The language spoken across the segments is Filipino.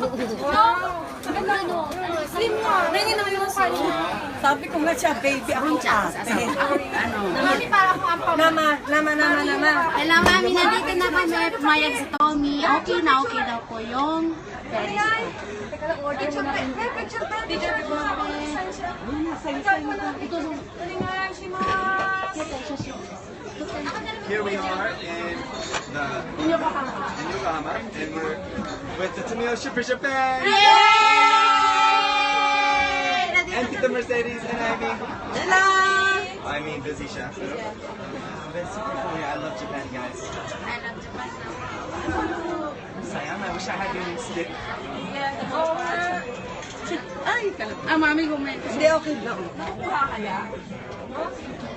Wow! Slim mo. Nangin naman yung sa Sabi ko nga siya, baby, ako ate. Mami, para akong ampaw. Nama. Hello, mami, nandito na kami. Pumayag si Tommy. Okay na okay daw po yung periscope. Teka lang, order mo na. Picture pa. Picture pa. Here we are in the Yokohama, and we're with the Tomio Shipper Japan! And the Mercedes and Ivy. Hello! I mean, busy chef. But it's super cool. Yeah, I love Japan, guys. I love Japan now. Sayang, I wish I had your stick. Ay, kalat. Mami, gumay. Hindi, okay lang.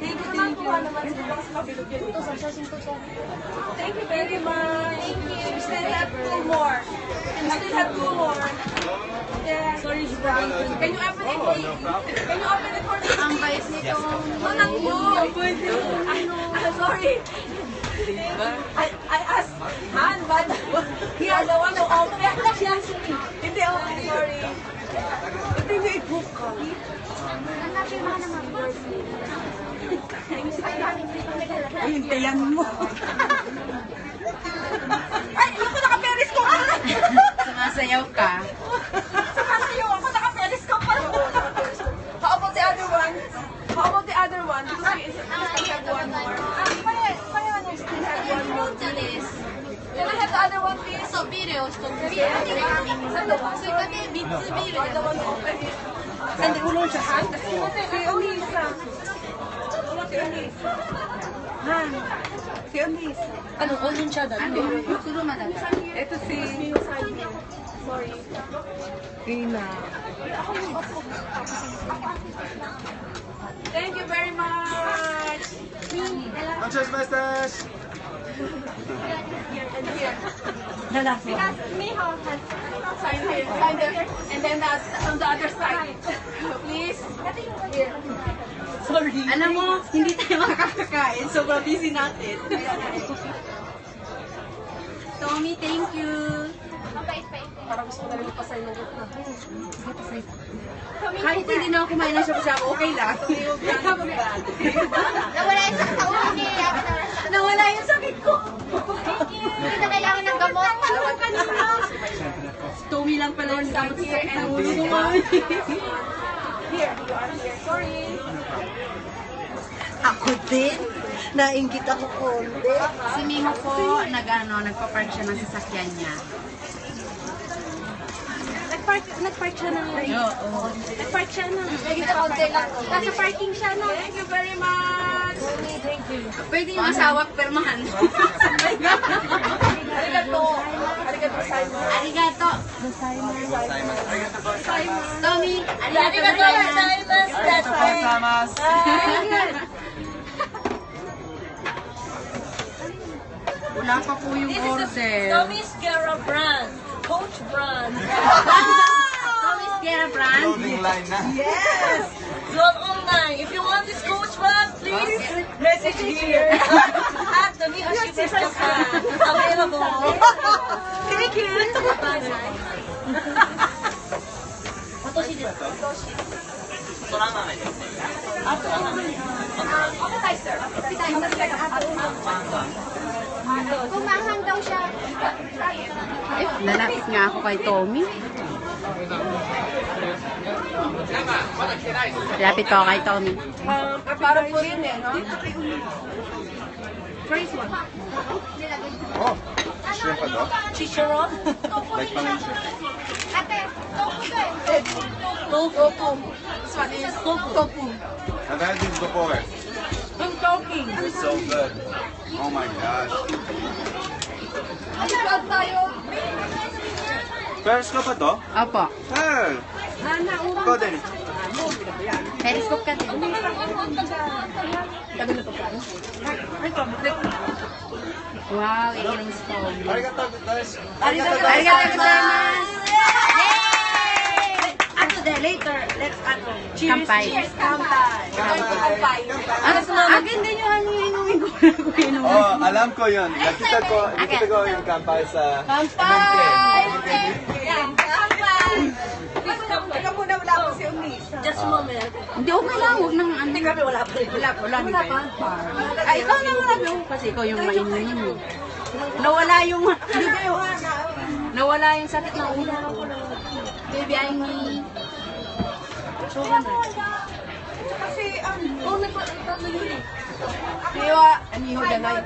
Thank you very much. Thank you. We still have two more. We still have two more. Yeah. Sorry, Brian. Can you open it? Can you open it for me? Ang bait nito. Anak mo. Sorry. I asked Han, but he are the one who opened. Hindi, okay. Sorry. Hindi niyo i-book ka. Ay, hintayan mo. Ay, ako naka-periscope pa. Sumasayaw ka. Sumasayaw ako, naka-periscope pa. How about the other one? How about the other one? Because we still have one more. We still have one more. Can I have the other one, please? そう、ビールを一つ。ビール追加で3つビールで。 Hindi, ulong siya. Han, Si Onisa. Si Onisa. Han. Si Onisa. Ano, Olin siya dati? Ano? 車だった。 Ito si Sorry. Ina. Thank you very much. Cheers, Masters! Here and here. Lalaki. Because Miho has sign here, and then on the other side. Please. Here. Sorry. Alam mo, hindi tayo makakakain. Sobrang busy natin. Tommy, thank you. Parang gusto ko na rin ipasay ng gitna. Kahit hindi na ako kumain ng shabu-shabu, okay lang. Nawala yung sakit ko. Nawala yung sakit ko. Thank you. Hindi na kailangan ng gamot. Alam ka na. Tommy lang pala yung gamot sa sakit ng ulo ko. Here, you are here. Sorry. Ako din. Nainggit ako konti. Si Mimo po, nagpa-park siya ng sasakyan niya. Nag-park siya ng Oo. Nag-park siya ng nasa parking siya no. Thank you very much. Thank you. Pwede yung asawa permahan. Arigato. Arigato Simon. Arigato. Tommy, arigato. Wala pa po yung order. Tommy's Guerra brand. Coach brand. Tommy's Guerra brand. Clothing line na. Yes! Log online. If you want this Coach brand, please message here. At the Mio Shippers Japan. Available. Thank you. Appetizer. Kumahang daw siya. Lalapit nga ako kay Tommy. Lapit ko kay Tommy. Parang po rin eh, no? First one. Oh, shrimp pa to? Chicharon? Like parang shrimp. Ate, tofu. This one is tofu. I've had these before. Yung talking. They're so good. Oh my gosh. Masarap tayo. Periscope pa to? Opo. Hey! Ikaw din. Periscope ka din. Wow, iinom si Tommy. Arigato, guys. Arigato gozaimasu! Yay! Later, let's kampay. Cheers, kampay. Kampay. Agad din yung ano inumin ko na ko inumin. Oh, alam ko yun. Nakita ko yung kampay sa... Kampay! Kampay! grabe, wala pa rin. Wala pa. Ay, ikaw na lang yung, kasi ikaw yung maininin mo. Nawala yung, hindi kayo, nawala yung sakit na ulo. Baby, I need. So, Kasi, oh, nagpapatlo yun eh. Kaya, aniho danay.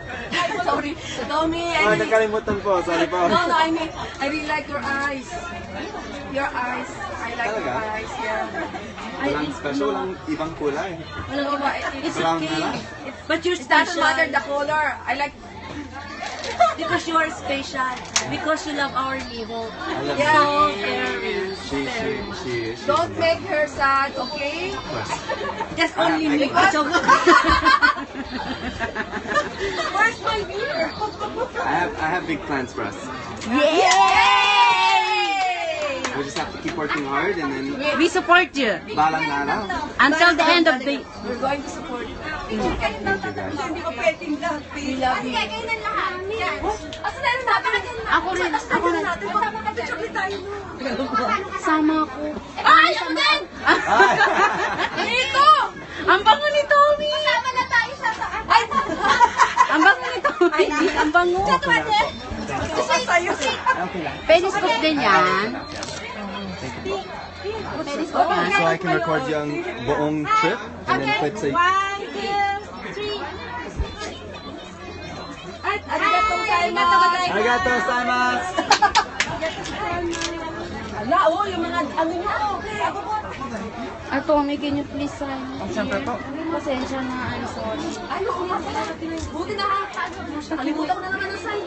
Sorry. Tommy, Ah, nakalimutan po. Sorry po. No, I mean, I really like your eyes. Your eyes. I like your Talaga? eyes, yeah. Walang special, walang ibang kulay. No, but it's Walang okay. nala. But you're It doesn't special. matter the color. I like, Because you are special. Because you love our Liho. I love yeah. So very. She. Don't make her sad, okay? Just only me. So, Where's my beer? I have big plans for us. Yay! We just have to keep working hard and then we support you balang nala. until the end of the. We're going to support you. Thank you guys. Hindi ko pwedeng lahat. We love you. Ako rin. Ako rin. Magpapapicture tayo. Sama ako. Ay, ako din! Ay! Dito! Ang bango ni Tommy. Kasama na tayo sa saan. Ay! Ang bango ni Tommy. Ang bango. Sa'yo. Okay lang. Periscope din yan. Periscope yan. So I can record yung buong trip and then put sa... 1, 2, 3. Arigatou gozaimasu. Arigatou gozaimasu! Ala, oh, yung mga ano niya. Ako po. Tommy, can you please sign? Siyempre po. Pasensya na. I'm sorry. Ay, oo nga pala. Buti na nakalimutan ko na naman ang sign.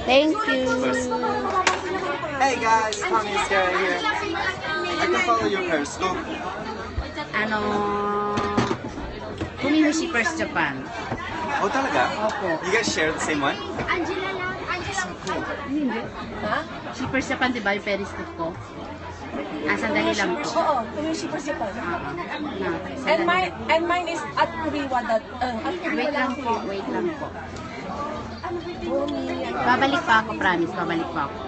Thank you. Hey guys, Tommy is here. I can follow your Periscope. Ano, Kumimushi First Japan. Oh, talaga? Opo. You guys share the same one? Hindi. Ha? Si First Japan, di ba yung periscope ko? Sandali lang po. Oo, Kumishi First Japan. And And mine is at Kuriwa that, Wait lang po, wait lang po. Babalik pa ako, promise, babalik pa ako.